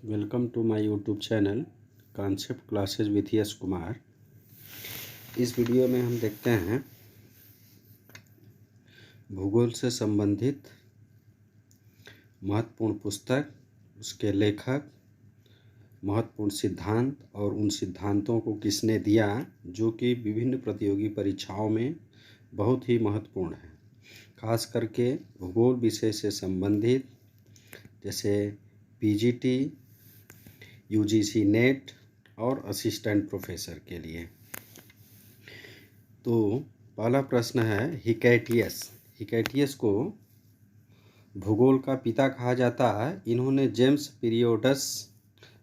Welcome to my YouTube channel concept classes with Yash Kumar. इस video में हम देखते हैं भूगोल से संबंधित महत्वपूर्ण पुस्तक, उसके लेखक, महत्वपूर्ण सिद्धांत और उन सिद्धांतों को किसने दिया, जो कि विभिन्न प्रतियोगी परीक्षाओं में बहुत ही महत्वपूर्ण है। खास करके भूगोल विषय से संबंधित जैसे पीजीटी, यूजीसी नेट और असिस्टेंट प्रोफेसर के लिए। तो पहला प्रश्न है, हिकैटियस को भूगोल का पिता कहा जाता है। इन्होंने जेम्स पीरियोडस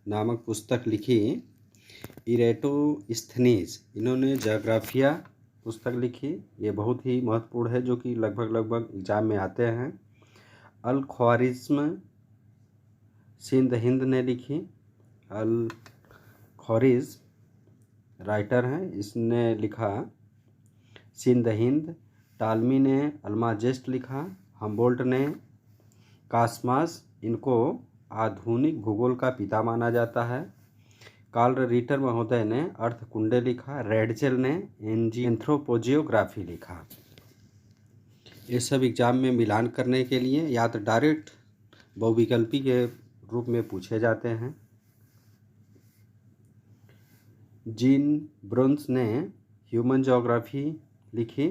नामक पुस्तक लिखी। इरेटोस्थनीज इन्होंने ज्योग्राफिया पुस्तक लिखी, ये बहुत ही महत्वपूर्ण है, जो कि लगभग एग्जाम में आते हैं। अल ख्वारिज्म सिंध हिंद ने लिखी। अल ख्वारिज राइटर हैं, इसने लिखा सिंध हिंद। टालमी ने अल्माजेस्ट लिखा। हम्बोल्ट ने कास्मास। इनको आधुनिक भूगोल का पिता माना जाता है। कार्ल रिटर महोदय ने अर्थकुंडे लिखा। रेडजेल ने एंथ्रोपोजियोग्राफी लिखा। ये सब एग्जाम में मिलान करने के लिए या तो डायरेक्ट बहुविकल्पी के रूप में पूछे जाते हैं। जीन ब्रुन्स ने ह्यूमन ज्योग्राफी लिखी।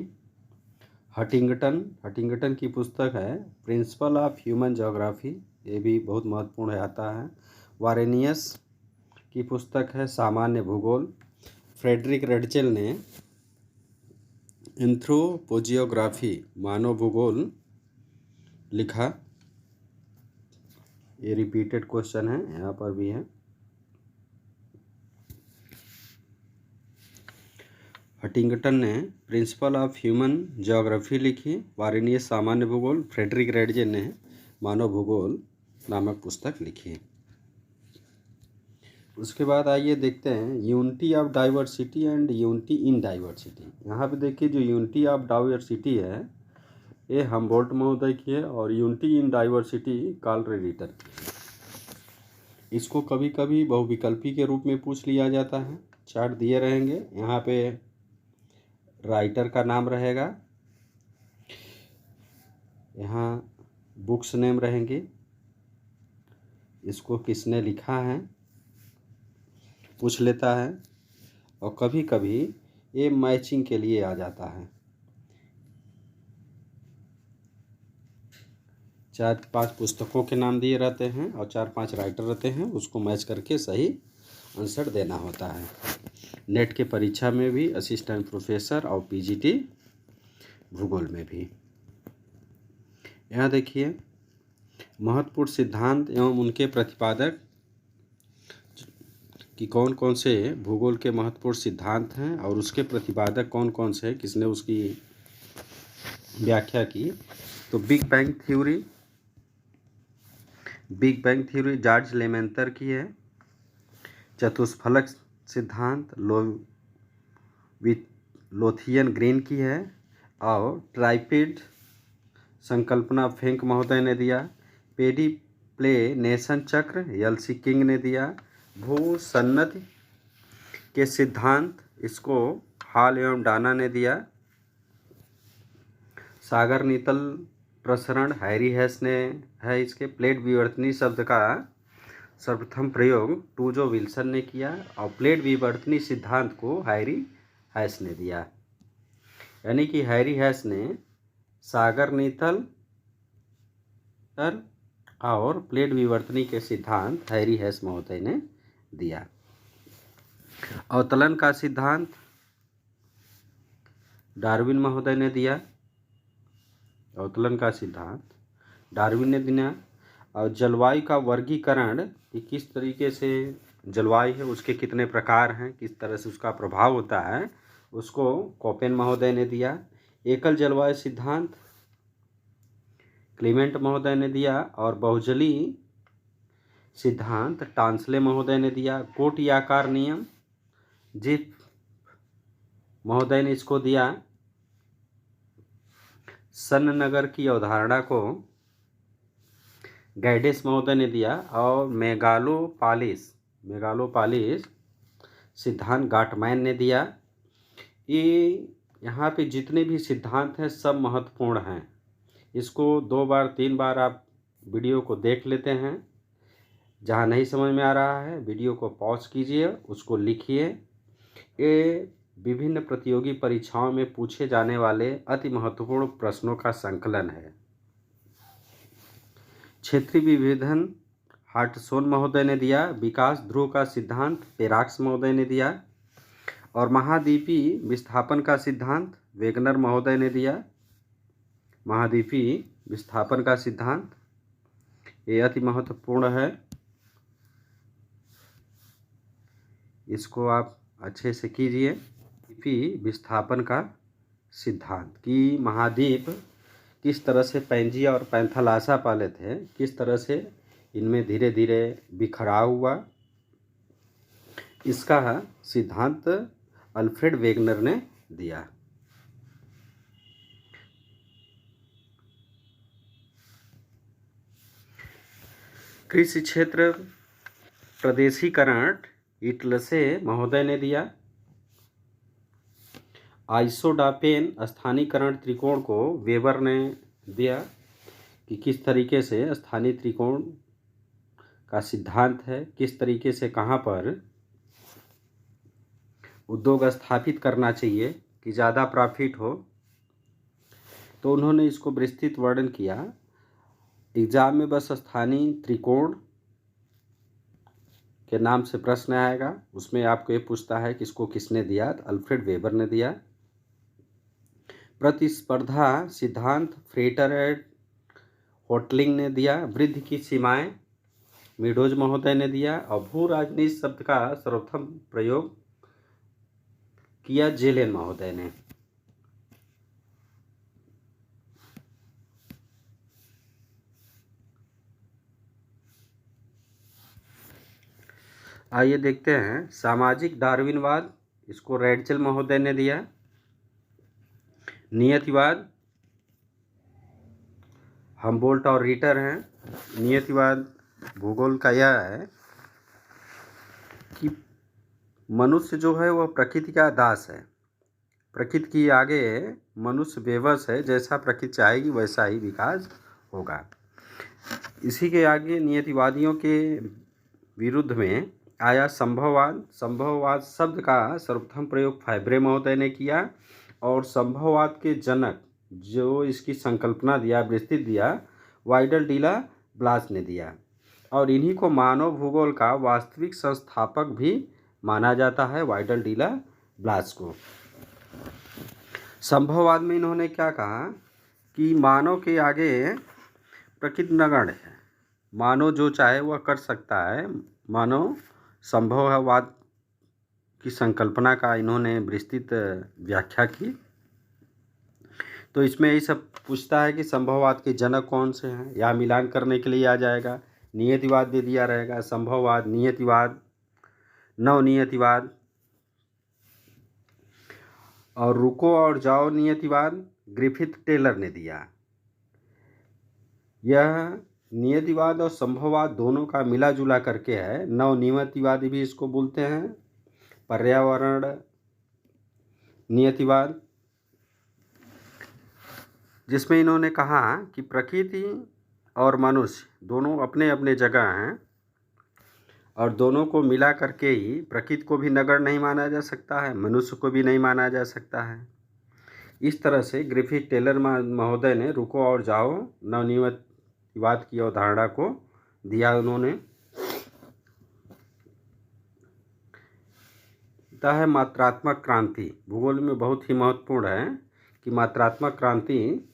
हटिंगटन की पुस्तक है प्रिंसिपल ऑफ ह्यूमन ज्योग्राफी, ये भी बहुत महत्वपूर्ण आता है। वारेनियस की पुस्तक है सामान्य भूगोल। फ्रेडरिक रेडजेल ने एंथ्रोपोजियोग्राफी मानव भूगोल लिखा। ये रिपीटेड क्वेश्चन है, यहाँ पर भी है। हटिंगटन ने प्रिंसिपल ऑफ ह्यूमन ज्योग्राफी लिखी। वारेनियस सामान्य भूगोल। फ्रेडरिक रेडजेल ने मानव भूगोल नामक पुस्तक लिखी। उसके बाद आइए देखते हैं unity of diversity and unity in diversity. यहाँ पे देखिए, जो यूनिटी ऑफ डाइवर्सिटी है ये हम्बोल्ट महोदय की है और unity in diversity Karl Ritter की। इसको कभी कभी बहुविकल्पी के रूप में पूछ लिया जाता है। चार्ट दिए रहेंगे, यहाँ पे राइटर का नाम रहेगा, यहाँ बुक्स नेम रहेंगे, इसको किसने लिखा है पूछ लेता है, और कभी कभी ये मैचिंग के लिए आ जाता है। 4-5 पुस्तकों के नाम दिए रहते हैं और 4-5 राइटर रहते हैं, उसको मैच करके सही आंसर देना होता है। नेट के परीक्षा में भी, असिस्टेंट प्रोफेसर और पीजीटी भूगोल में भी। यहाँ देखिए महत्वपूर्ण सिद्धांत एवं उनके प्रतिपादक कि कौन कौन से भूगोल के महत्वपूर्ण सिद्धांत हैं और उसके प्रतिपादक कौन कौन से हैं, किसने उसकी व्याख्या की। तो बिग बैंग थ्योरी जॉर्ज लेमेंतर की है। चतुष्फलक सिद्धांत लोथियन ग्रीन की है। और ट्राइपेड संकल्पना फेंक महोदय ने दिया। पेडी प्ले नेशन चक्र एलसी किंग ने दिया। भूसन्नति के सिद्धांत, इसको हॉल एवं डाना ने दिया। सागर नीतल प्रसरण हैरी हैस ने है। इसके प्लेट विवर्तनी शब्द का सर्वप्रथम प्रयोग टूजो विल्सन ने किया और प्लेट विवर्तनी सिद्धांत को हैरी हैस ने दिया। यानी कि हैरी हैस ने सागर नीतल और प्लेट विवर्तनी के सिद्धांत हैरी हैस महोदय ने दिया। अवतलन का सिद्धांत डार्विन महोदय ने दिया। अवतलन का सिद्धांत डार्विन ने दिया। और जलवायु का वर्गीकरण कि किस तरीके से जलवायु है, उसके कितने प्रकार हैं, किस तरह से उसका प्रभाव होता है, उसको कोपेन महोदय ने दिया। एकल जलवायु सिद्धांत क्लीमेंट महोदय ने दिया। और बहुजली सिद्धांत टांसले महोदय ने दिया। कोटि आकार नियम जिप महोदय ने इसको दिया। सन नगर की अवधारणा को गैडेस महोदय ने दिया, और मेगालोपालिस सिद्धांत गाटमैन ने दिया। ये यहाँ पे जितने भी सिद्धांत हैं सब महत्वपूर्ण हैं। इसको 2 बार 3 बार आप वीडियो को देख लेते हैं। जहाँ नहीं समझ में आ रहा है वीडियो को पॉज कीजिए, उसको लिखिए। ये विभिन्न प्रतियोगी परीक्षाओं में पूछे जाने वाले अति महत्वपूर्ण प्रश्नों का संकलन है। क्षेत्रीय विभेदन हार्टसोन महोदय ने दिया। विकास ध्रुव का सिद्धांत पेराक्स महोदय ने दिया। और महाद्वीपीय विस्थापन का सिद्धांत वेगनर महोदय ने दिया। महाद्वीपीय विस्थापन का सिद्धांत ये अति महत्वपूर्ण है, इसको आप अच्छे से कीजिए। महाद्वीपीय विस्थापन का सिद्धांत कि महाद्वीप किस तरह से पैंजिया और पैंथालासा पाले थे, किस तरह से इनमें धीरे धीरे बिखराव हुआ, इसका सिद्धांत अल्फ्रेड वेगनर ने दिया। कृषि क्षेत्र प्रदेशीकरण इटलसे महोदय ने दिया। आइसोडापेन स्थानीकरण त्रिकोण को वेबर ने दिया कि किस तरीके से स्थानीय त्रिकोण का सिद्धांत है, किस तरीके से कहाँ पर उद्योग स्थापित करना चाहिए कि ज़्यादा प्रॉफिट हो, तो उन्होंने इसको विस्तृत वर्णन किया। एग्जाम में बस स्थानीय त्रिकोण के नाम से प्रश्न आएगा, उसमें आपको ये पूछता है कि इसको किसने दिया, तो अल्फ्रेड वेबर ने दिया। प्रतिस्पर्धा सिद्धांत फ्रेटर एंड होटलिंग ने दिया। वृद्धि की सीमाएं मीडोज महोदय ने दिया। और भू राजनीति शब्द का सर्वप्रथम प्रयोग किया जेलेन महोदय ने। आइए देखते हैं सामाजिक डार्विनवाद, इसको रैडचल महोदय ने दिया। नियतिवाद हमबोल्ट और रीटर हैं। नियतिवाद भूगोल का यह है कि मनुष्य जो है वह प्रकृति का दास है, प्रकृति की आगे मनुष्य बेबस है, जैसा प्रकृति चाहेगी वैसा ही विकास होगा। इसी के आगे नियतिवादियों के विरुद्ध में आया संभववाद। संभववाद शब्द का सर्वप्रथम प्रयोग फैब्रे महोदय ने किया। और संभववाद के जनक जो इसकी संकल्पना दिया, विस्तृत दिया, वाइडल डीला ब्लास ने दिया। और इन्हीं को मानव भूगोल का वास्तविक संस्थापक भी माना जाता है, वाइडल डीला ब्लास को। संभववाद में इन्होंने क्या कहा कि मानव के आगे प्रकृति नगण्य है, मानव जो चाहे वह कर सकता है। मानव संभववाद की संकल्पना का इन्होंने विस्तृत व्याख्या की। तो इसमें यही सब पूछता है कि संभववाद के जनक कौन से हैं, या मिलान करने के लिए आ जाएगा। नियतिवाद दे दिया रहेगा, संभववाद, नियतिवाद, नवनियतिवाद। और रुको और जाओ नियतिवाद ग्रिफिथ टेलर ने दिया। यह नियतिवाद और संभववाद दोनों का मिला जुला करके है। नवनियतिवादी भी इसको बोलते हैं। पर्यावरण नियतिवाद, जिसमें इन्होंने कहा कि प्रकृति और मनुष्य दोनों अपने अपने जगह हैं, और दोनों को मिला करके ही प्रकृति को भी नगण्य नहीं माना जा सकता है, मनुष्य को भी नहीं माना जा सकता है। इस तरह से ग्रिफिथ टेलर महोदय ने रुको और जाओ नवनियतिवाद की अवधारणा को दिया। उन्होंने है मात्रात्मक क्रांति, भूगोल में बहुत ही महत्वपूर्ण है कि मात्रात्मक क्रांति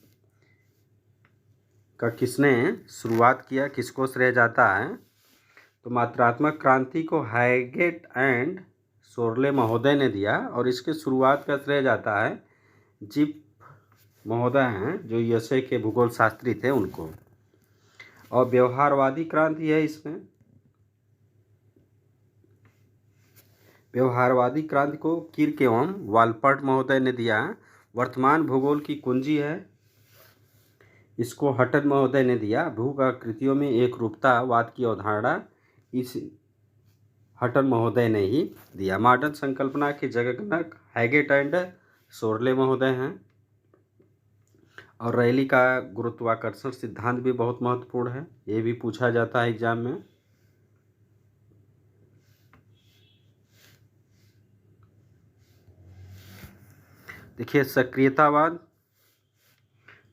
का किसने शुरुआत किया, किसको श्रेय जाता है। तो मात्रात्मक क्रांति को हैगेट एंड सोरले महोदय ने दिया। और इसके शुरुआत का श्रेय जाता है जिप महोदय हैं, जो यूएसए के भूगोल शास्त्री थे, उनको। और व्यवहारवादी क्रांति है इसमें। व्यवहारवादी क्रांति को किर्क एवं वालपर्ट महोदय ने दिया। वर्तमान भूगोल की कुंजी है, इसको हटन महोदय ने दिया। भूआकृतियों में एक रूपतावाद की अवधारणा इस हटन महोदय ने ही दिया। मॉडर्न संकल्पना के जगजनक हैगेट एंड सोरले महोदय हैं। और रैली का गुरुत्वाकर्षण सिद्धांत भी बहुत महत्वपूर्ण है, ये भी पूछा जाता है एग्जाम में। देखिए, सक्रियतावाद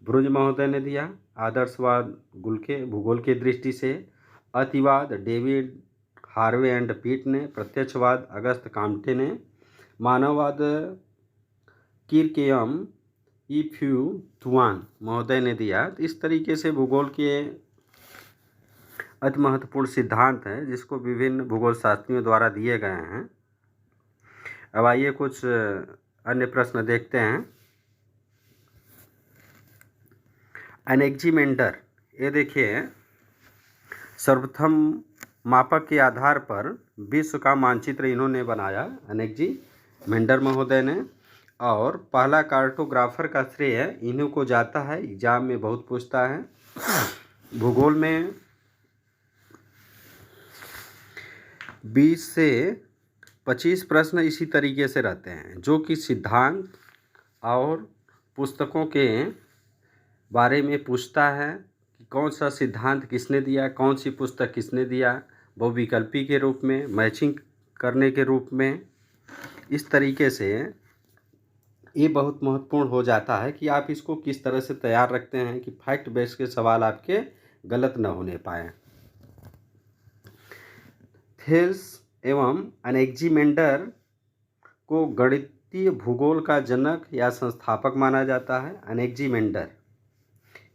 ब्रुज महोदय ने दिया। आदर्शवाद भूगोल की दृष्टि से। अतिवाद डेविड हार्वे एंड पीट ने। प्रत्यक्षवाद अगस्त काम्टे ने। मानववाद किरकेयम इफ्यू तुआन महोदय ने दिया। इस तरीके से भूगोल के अति महत्वपूर्ण सिद्धांत हैं जिसको विभिन्न भूगोल शास्त्रियों द्वारा दिए गए हैं। अब आइए कुछ अन्य प्रश्न देखते हैं। एनेक्जीमेंडर, ये देखिए, सर्वप्रथम मापक के आधार पर विश्व का मानचित्र इन्होंने बनाया, एनेक्जीमेंडर महोदय ने। और पहला कार्टोग्राफर का श्रेय इन्हीं को जाता है, एग्जाम में बहुत पूछता है। भूगोल में 20 से 25 प्रश्न इसी तरीके से रहते हैं जो कि सिद्धांत और पुस्तकों के बारे में पूछता है कि कौन सा सिद्धांत किसने दिया, कौन सी पुस्तक किसने दिया, बहुविकल्पी के रूप में, मैचिंग करने के रूप में। इस तरीके से ये बहुत महत्वपूर्ण हो जाता है कि आप इसको किस तरह से तैयार रखते हैं कि फैक्ट बेस के सवाल आपके गलत न होने पाए। थेल्स एवं एनेक्जीमेंडर को गणितीय भूगोल का जनक या संस्थापक माना जाता है। एनेक्जीमेंडर,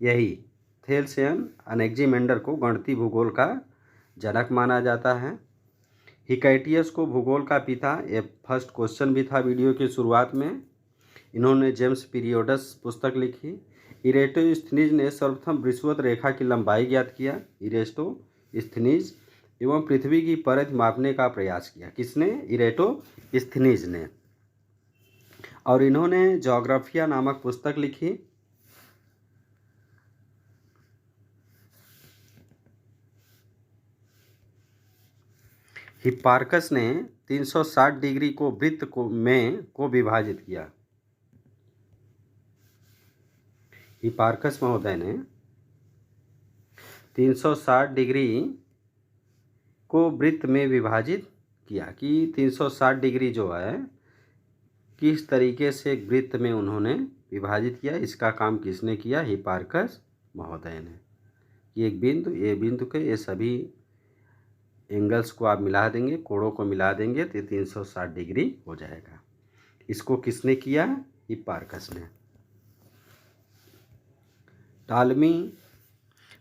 यही थेल्स एवं एनेक्जीमेंडर को गणितीय भूगोल का जनक माना जाता है। हिकैटियस को भूगोल का पिता, ये फर्स्ट क्वेश्चन भी था वीडियो की शुरुआत में। इन्होंने जेम्स पीरियोडस पुस्तक लिखी। इरेटोस्थनीज ने सर्वप्रथम विषुवत रेखा की लंबाई ज्ञात किया। इरेटोस्थनीज एवं पृथ्वी की परत मापने का प्रयास किया। किसने? इरेटोस्थनीज ने। और इन्होंने ज्योग्राफिया नामक पुस्तक लिखी। हिप्पार्कस ने 360 डिग्री को वृत्त को विभाजित किया। हिप्पार्कस महोदय ने 360 डिग्री को वृत्त में विभाजित किया कि 360 डिग्री जो है किस तरीके से एक वृत्त में उन्होंने विभाजित किया। इसका काम किसने किया? हिप्पार्कस महोदय ने। ये एक बिंदु, ये बिंदु के ये सभी एंगल्स को आप मिला देंगे, कोणों को मिला देंगे तो 360 डिग्री हो जाएगा। इसको किसने किया? हिप्पार्कस ने। टालमी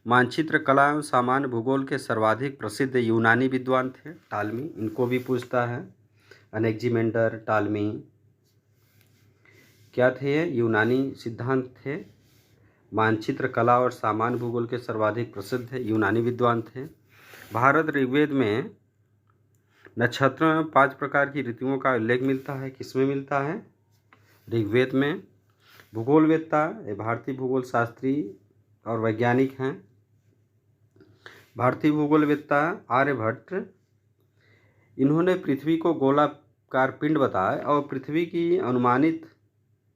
मानचित्र कला एवं सामान्य भूगोल के सर्वाधिक प्रसिद्ध यूनानी विद्वान थे। टालमी, इनको भी पूछता है। एनेक्जीमेंडर, टालमी क्या थे? यूनानी सिद्धांत थे। मानचित्र कला और सामान्य भूगोल के सर्वाधिक प्रसिद्ध यूनानी विद्वान थे। भारत ऋग्वेद में नक्षत्रों में 5 प्रकार की ऋतुओं का उल्लेख मिलता है। किसमें मिलता है? ऋग्वेद में। भूगोलवेत्ता, ये भारतीय भूगोल शास्त्री और वैज्ञानिक हैं। भारतीय भूगोलवेत्ता आर्यभट्ट, इन्होंने पृथ्वी को गोलाकार पिंड बताया और पृथ्वी की अनुमानित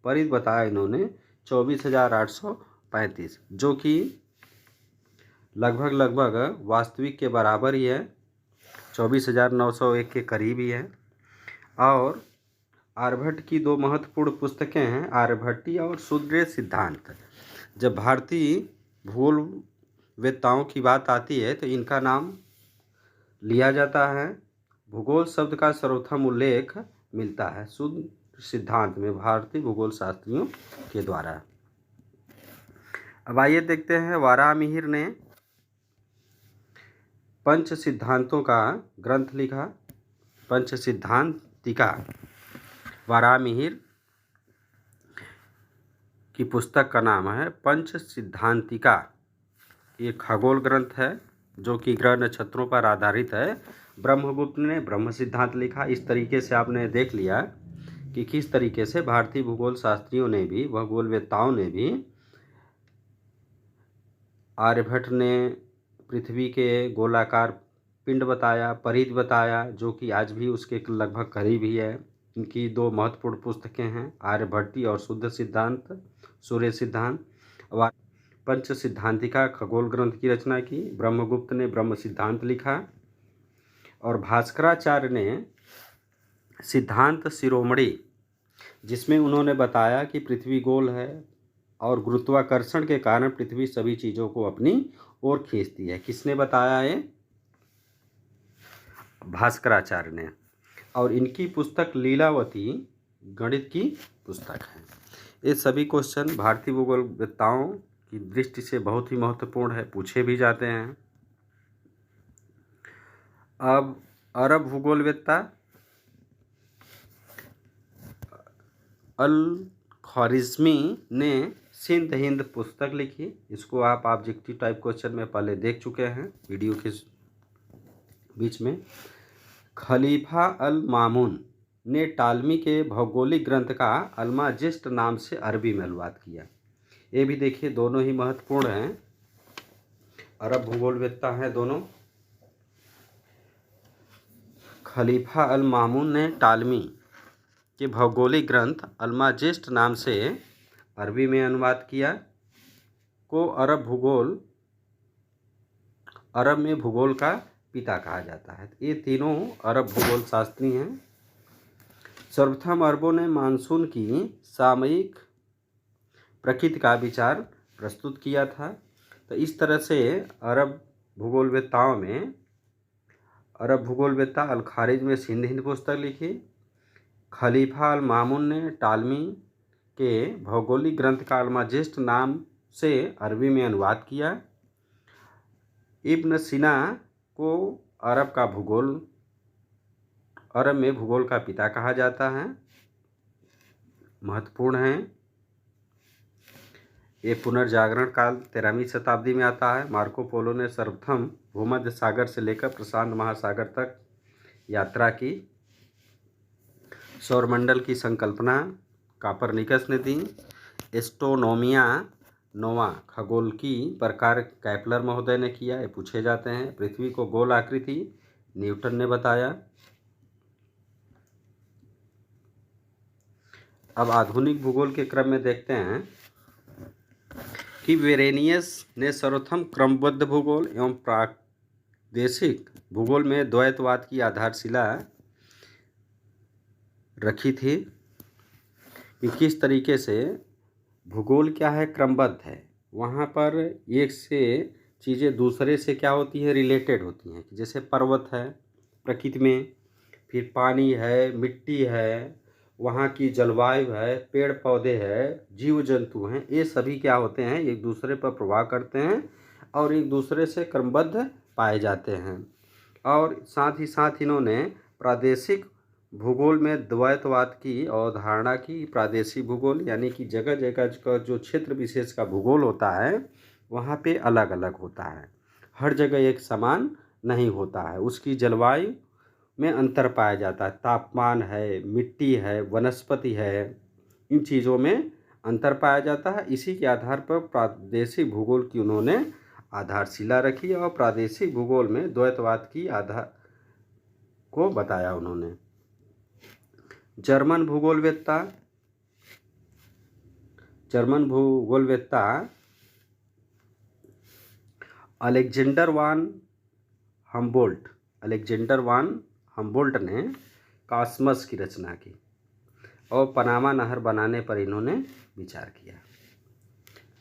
परिधि बताया इन्होंने 24,835, जो कि लगभग वास्तविक के बराबर ही है, 24,901 के करीब ही है। और आर्यभट्ट की 2 महत्वपूर्ण पुस्तकें हैं, आर्यभट्टीय और सूर्य सिद्धांत। जब भारतीय भूगोलवेत्ताओं की बात आती है तो इनका नाम लिया जाता है। भूगोल शब्द का सर्वप्रथम उल्लेख मिलता है सूर्य सिद्धांत में भारतीय भूगोल शास्त्रियों के द्वारा। अब आइए देखते हैं, वाराहमिहिर ने पंच सिद्धांतों का ग्रंथ लिखा। पंच सिद्धांतिका वाराहमिहिर की पुस्तक का नाम है पंच सिद्धांतिका। ये खगोल ग्रंथ है जो कि ग्रह नक्षत्रों पर आधारित है। ब्रह्मगुप्त ने ब्रह्म सिद्धांत लिखा। इस तरीके से आपने देख लिया कि किस तरीके से भारतीय भूगोल शास्त्रियों ने भी, भूगोलवेत्ताओं ने भी आर्यभट्ट ने पृथ्वी के गोलाकार पिंड बताया, परिध बताया, जो कि आज भी उसके लगभग करीब ही है। इनकी दो महत्वपूर्ण पुस्तकें हैं, आर्यभट्टी और शुद्ध सिद्धांत, सूर्य सिद्धांत। और पंच सिद्धांतिका खगोल ग्रंथ की रचना की। ब्रह्मगुप्त ने ब्रह्म सिद्धांत लिखा और भास्कराचार्य ने सिद्धांत शिरोमणि, जिसमें उन्होंने बताया कि पृथ्वी गोल है और गुरुत्वाकर्षण के कारण पृथ्वी सभी चीज़ों को अपनी ओर खींचती है। किसने बताया है? भास्कराचार्य ने। और इनकी पुस्तक लीलावती गणित की पुस्तक है। ये सभी क्वेश्चन भारतीय भूगोलवेत्ताओं की दृष्टि से बहुत ही महत्वपूर्ण है, पूछे भी जाते हैं। अब अरब भूगोलवेत्ता अल ख्वारिज़मी ने सिंध हिंद पुस्तक लिखी। इसको आप ऑब्जेक्टिव टाइप क्वेश्चन में पहले देख चुके हैं वीडियो के बीच में। खलीफा अल मामून ने टालमी के भौगोलिक ग्रंथ का अल्माजिस्ट नाम से अरबी में अनुवाद किया। ये भी देखिए, दोनों ही महत्वपूर्ण हैं, अरब भूगोलवेत्ता हैं दोनों। खलीफा अल मामून ने टालमी के भौगोलिक ग्रंथ अल्माजिस्ट नाम से अरबी में अनुवाद किया। को अरब में भूगोल का पिता कहा जाता है। ये तीनों अरब भूगोल शास्त्री हैं। सर्वप्रथम अरबों ने मानसून की सामयिक प्रकृति का विचार प्रस्तुत किया था। तो इस तरह से अरब भूगोलवेत्ता अल खारिज में सिंध हिंद पुस्तक लिखी। खलीफा अल मामून ने टालमी के भौगोलिक ग्रंथ का अल्माजिस्ट नाम से अरबी में अनुवाद किया। इब्न सीना को अरब में भूगोल का पिता कहा जाता है, महत्वपूर्ण है। ये पुनर्जागरण काल 13वीं शताब्दी में आता है। मार्को पोलो ने सर्वप्रथम भूमध्य सागर से लेकर प्रशांत महासागर तक यात्रा की। सौरमंडल की संकल्पना कापरनिकस ने दी। एस्ट्रोनोमिया नोवा खगोल की प्रकार कैपलर महोदय ने किया, ये पूछे जाते हैं। पृथ्वी को गोल आकृति न्यूटन ने बताया। अब आधुनिक भूगोल के क्रम में देखते हैं कि वेरेनियस ने सर्वप्रथम क्रमबद्ध भूगोल एवं प्रादेशिक भूगोल में द्वैतवाद की आधारशिला रखी थी कि किस तरीके से भूगोल क्या है, क्रमबद्ध है। वहाँ पर एक से चीज़ें दूसरे से क्या होती हैं, रिलेटेड होती हैं। जैसे पर्वत है प्रकृति में, फिर पानी है, मिट्टी है, वहाँ की जलवायु है, पेड़ पौधे है, जीव जंतु हैं, ये सभी क्या होते हैं, एक दूसरे पर प्रभाव करते हैं और एक दूसरे से क्रमबद्ध पाए जाते हैं। और साथ ही साथ इन्होंने प्रादेशिक भूगोल में द्वैतवाद की अवधारणा की। प्रादेशिक भूगोल यानी कि जगह जगह का जो क्षेत्र विशेष का भूगोल होता है वहाँ पे अलग अलग होता है, हर जगह एक समान नहीं होता है। उसकी जलवायु में अंतर पाया जाता है, तापमान है, मिट्टी है, वनस्पति है, इन चीज़ों में अंतर पाया जाता है। इसी के आधार पर प्रादेशिक भूगोल की उन्होंने आधारशिला रखी और प्रादेशिक भूगोल में द्वैतवाद की आधार को बताया उन्होंने। जर्मन भूगोलवेत्ता अलेक्जेंडर वान हम्बोल्ट ने कॉस्मस की रचना की और पनामा नहर बनाने पर इन्होंने विचार किया।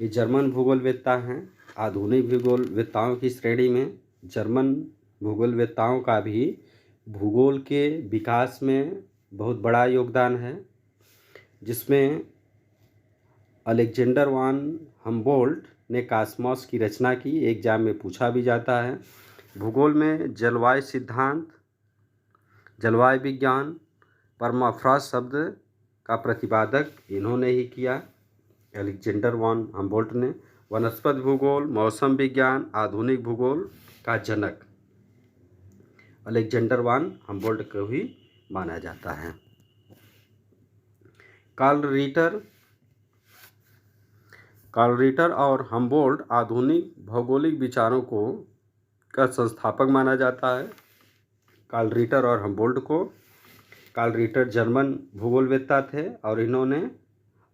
ये जर्मन भूगोलवेत्ता हैं। आधुनिक भूगोलवेत्ताओं की श्रेणी में जर्मन भूगोलवेत्ताओं का भी भूगोल के विकास में बहुत बड़ा योगदान है, जिसमें अलेक्जेंडर वान हम्बोल्ट ने कॉस्मस की रचना की। एग्जाम में पूछा भी जाता है। भूगोल में जलवायु सिद्धांत, जलवायु विज्ञान, परमाफ्रॉस्ट शब्द का प्रतिपादक इन्होंने ही किया, अलेक्जेंडर वान हम्बोल्ट ने। वनस्पति भूगोल, मौसम विज्ञान, आधुनिक भूगोल का जनक अलेक्जेंडर वान हम्बोल्ट को ही माना जाता है। कार्ल रिटर कार्ल रिटर और हम्बोल्ट आधुनिक भौगोलिक विचारों को का संस्थापक माना जाता है। कार्ल रिटर और हम्बोल्ट को, कार्ल रिटर जर्मन भूगोलवेत्ता थे और इन्होंने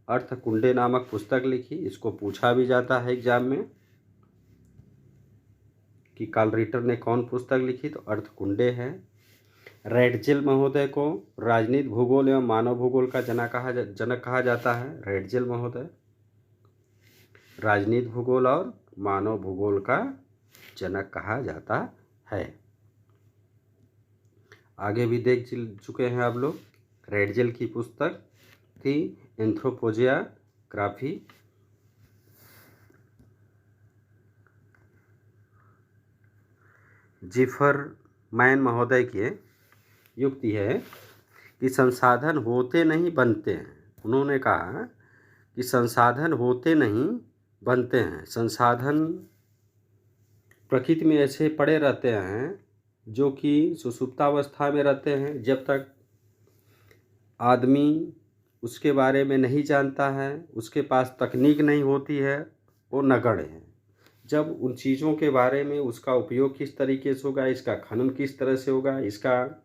अर्थकुंडे नामक पुस्तक लिखी। इसको पूछा भी जाता है एग्जाम में कि कार्ल रिटर ने कौन पुस्तक लिखी, तो अर्थकुंडे है। रैटजेल महोदय को राजनीति भूगोल एवं मानव भूगोल का जनक कहा जाता है। रैटजेल महोदय राजनीति भूगोल और मानव भूगोल का जनक कहा जाता है। आगे भी देख चुके हैं आप लोग। रैटजेल की पुस्तक थी एंथ्रोपोजियोग्राफी। ज़िफरमैन महोदय की युक्ति है कि संसाधन होते नहीं बनते हैं। उन्होंने कहा कि संसाधन होते नहीं बनते हैं। संसाधन प्रकृति में ऐसे पड़े रहते हैं जो कि सुषुप्तावस्था में रहते हैं। जब तक आदमी उसके बारे में नहीं जानता है, उसके पास तकनीक नहीं होती है, वो नगण्य है। जब उन चीज़ों के बारे में उसका उपयोग किस तरीके से होगा, इसका खनन किस तरह से होगा, इसका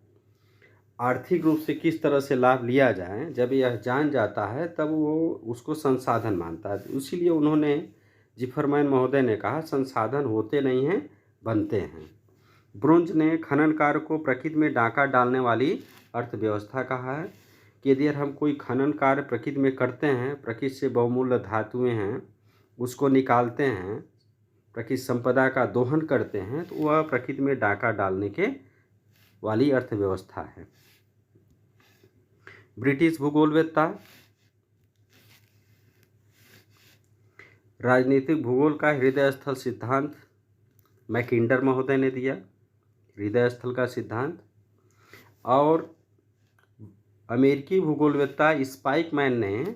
आर्थिक रूप से किस तरह से लाभ लिया जाए, जब यह जान जाता है तब वो उसको संसाधन मानता है। इसीलिए उन्होंने ज़िफरमैन महोदय ने कहा संसाधन होते नहीं हैं, बनते हैं। ब्रुंज ने खनन कार्य को प्रकृति में डाका डालने वाली अर्थव्यवस्था कहा है कि यदि हम कोई खनन कार्य प्रकृति में करते हैं, प्रकृति से बहुमूल्य धातुएं हैं उसको निकालते हैं, प्रकृति संपदा का दोहन करते हैं, तो वह प्रकृति में डाका डालने के वाली अर्थव्यवस्था है। ब्रिटिश भूगोलवेत्ता राजनीतिक भूगोल का हृदय स्थल सिद्धांत मैकिंडर महोदय ने दिया, हृदय स्थल का सिद्धांत। और अमेरिकी भूगोलवेत्ता स्पाइकमैन ने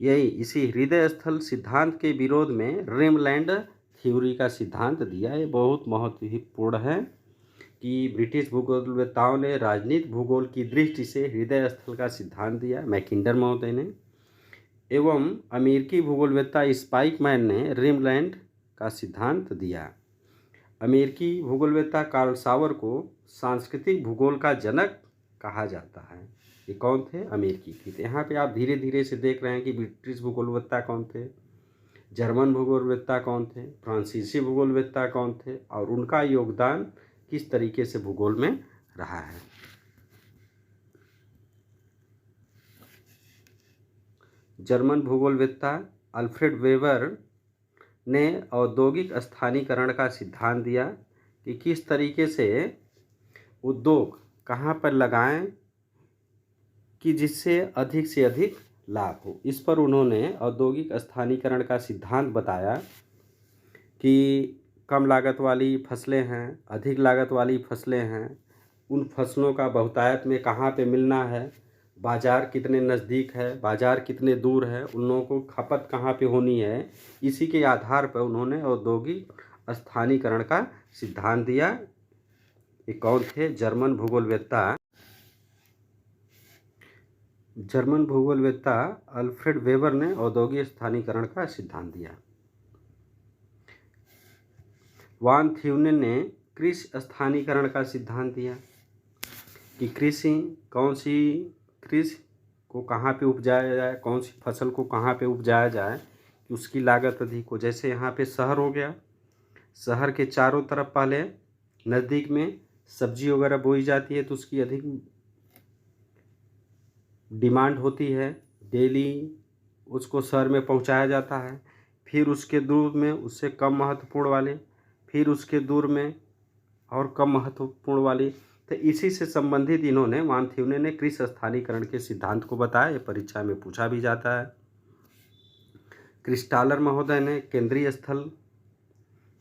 इसी हृदय स्थल सिद्धांत के विरोध में रिमलैंड थ्योरी का सिद्धांत दिया। ये बहुत महत्वपूर्ण है कि ब्रिटिश भूगोलवेत्ताओं ने राजनीतिक भूगोल की दृष्टि से हृदय स्थल का सिद्धांत दिया, मैकिंडर महोदय ने, एवं अमेरिकी भूगोलवेत्ता स्पाइकमैन ने रिमलैंड का सिद्धांत दिया। अमेरिकी भूगोलवेत्ता कार्ल सावर को सांस्कृतिक भूगोल का जनक कहा जाता है। ये कौन थे? अमेरिकी थे। यहाँ पे आप धीरे धीरे से देख रहे हैं कि ब्रिटिश भूगोलवेत्ता कौन थे, जर्मन भूगोलवेत्ता कौन थे, फ्रांसीसी भूगोलवेत्ता कौन थे और उनका योगदान किस तरीके से भूगोल में रहा है। जर्मन भूगोलवेत्ता अल्फ्रेड वेबर ने औद्योगिक स्थानीकरण का सिद्धांत दिया कि किस तरीके से उद्योग कहाँ पर लगाएं कि जिससे अधिक से अधिक लाभ हो। इस पर उन्होंने औद्योगिक स्थानीकरण का सिद्धांत बताया कि कम लागत वाली फसलें हैं, अधिक लागत वाली फसलें हैं, उन फसलों का बहुतायत में कहाँ पे मिलना है, बाज़ार कितने नज़दीक है, बाज़ार कितने दूर है, उन लोगों को खपत कहाँ पे होनी है। इसी के आधार पर उन्होंने औद्योगिक स्थानीकरण का सिद्धांत दिया। ये कौन थे? जर्मन भूगोलवेत्ता अल्फ्रेड वेबर ने औद्योगिक स्थानीकरण का सिद्धांत दिया। वान थ्यूनेन ने कृषि स्थानीकरण का सिद्धांत दिया कि कृषि को कहाँ पे उपजाया जाए, कौन सी फसल को कहाँ पे उपजाया जाए कि उसकी लागत अधिक हो। जैसे यहाँ पे शहर हो गया, शहर के चारों तरफ पहले नज़दीक में सब्जी वगैरह बोई जाती है तो उसकी अधिक डिमांड होती है, डेली उसको शहर में पहुंचाया जाता है। फिर उसके दूर में उससे कम महत्वपूर्ण वाले, फिर उसके दूर में और कम महत्वपूर्ण वाली। तो इसी से संबंधित इन्होंने वान थ्यूनेन ने कृषि स्थानीकरण के सिद्धांत को बताया। ये परीक्षा में पूछा भी जाता है। क्रिस्टालर महोदय ने केंद्रीय स्थल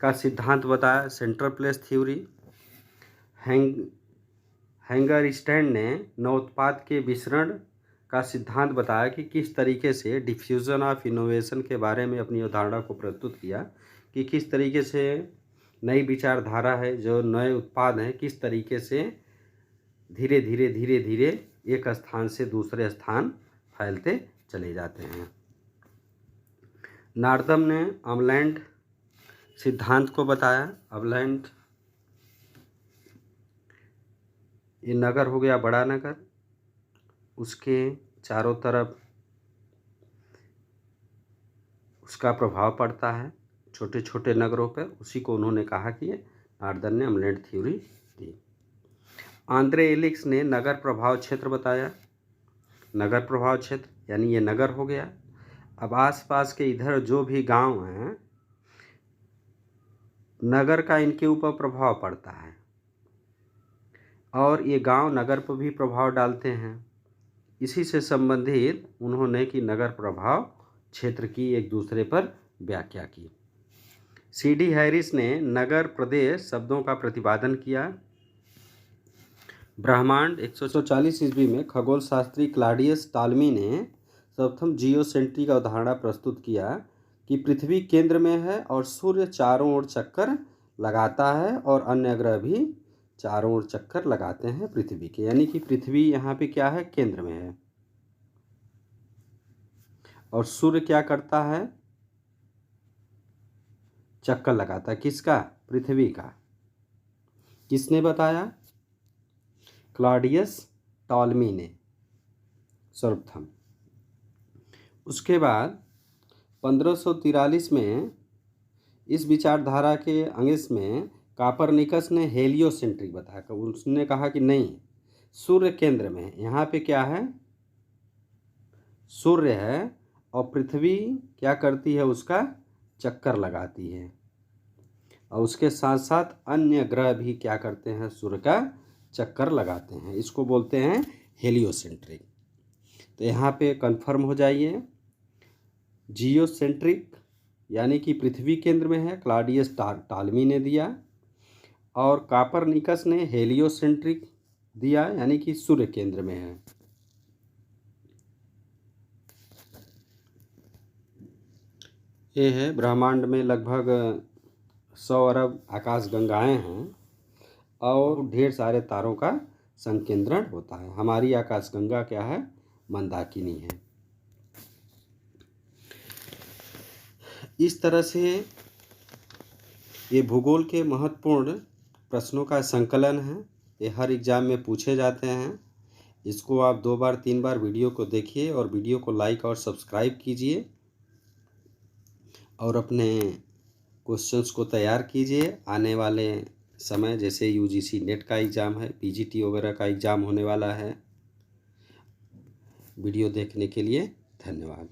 का सिद्धांत बताया, सेंट्रल प्लेस थ्योरी। हैंगरस्टैंड ने नवोत्पाद के विसरण का सिद्धांत बताया कि किस तरीके से डिफ्यूजन ऑफ इनोवेशन के बारे में अपनी अवधारणा को प्रस्तुत किया कि किस तरीके से नई विचारधारा है, जो नए उत्पाद हैं, किस तरीके से धीरे धीरे एक स्थान से दूसरे स्थान फैलते चले जाते हैं। नारदम ने अमलैंड सिद्धांत को बताया। अमलैंड ये नगर हो गया, बड़ा नगर, उसके चारों तरफ उसका प्रभाव पड़ता है छोटे छोटे नगरों पर, उसी को उन्होंने कहा कि नारदम ने अमलैंड थ्योरी दी। आंद्रे एलिक्स ने नगर प्रभाव क्षेत्र बताया। नगर प्रभाव क्षेत्र यानी ये नगर हो गया, अब आसपास के इधर जो भी गांव हैं, नगर का इनके ऊपर प्रभाव पड़ता है और ये गांव नगर पर भी प्रभाव डालते हैं। इसी से संबंधित उन्होंने कि नगर प्रभाव क्षेत्र की एक दूसरे पर व्याख्या की। C.D. हैरिस ने नगर प्रदेश शब्दों का प्रतिपादन किया। ब्रह्मांड 140 ईस्वी में खगोल शास्त्री क्लॉडियस टॉलमी ने सर्वप्रथम जियोसेंट्री का अवधारणा प्रस्तुत किया कि पृथ्वी केंद्र में है और सूर्य चारों ओर चक्कर लगाता है और अन्य ग्रह भी चारों ओर चक्कर लगाते हैं पृथ्वी के, यानी कि पृथ्वी यहाँ पे क्या है, केंद्र में है और सूर्य क्या करता है, चक्कर लगाता है। किसका? पृथ्वी का। किसने बताया? क्लॉडियस टॉलमी ने सर्वप्रथम। उसके बाद 1543 में इस विचारधारा के अंश में कापरनिकस ने हेलियोसेंट्रिक बताया। उसने कहा कि नहीं, सूर्य केंद्र में है, यहाँ पे क्या है, सूर्य है और पृथ्वी क्या करती है, उसका चक्कर लगाती है और उसके साथ साथ अन्य ग्रह भी क्या करते हैं, सूर्य का चक्कर लगाते हैं। इसको बोलते हैं हेलियोसेंट्रिक। तो यहाँ पे कंफर्म हो जाइए, जियोसेंट्रिक यानी कि पृथ्वी केंद्र में है, क्लॉडियस टॉलमी ने दिया, और कापरनिकस ने हेलियोसेंट्रिक दिया यानी कि सूर्य केंद्र में है। ये है ब्रह्मांड में लगभग 100 अरब आकाश गंगाएं हैं और ढेर सारे तारों का संकेंद्रण होता है। हमारी आकाश गंगा क्या है, मंदाकिनी है। इस तरह से ये भूगोल के महत्वपूर्ण प्रश्नों का संकलन है। ये हर एग्जाम में पूछे जाते हैं। इसको आप 2 बार 3 बार वीडियो को देखिए और वीडियो को लाइक और सब्सक्राइब कीजिए और अपने क्वेश्चंस को तैयार कीजिए। आने वाले समय जैसे UGC नेट का एग्ज़ाम है, PGT वगैरह का एग्ज़ाम होने वाला है। वीडियो देखने के लिए धन्यवाद।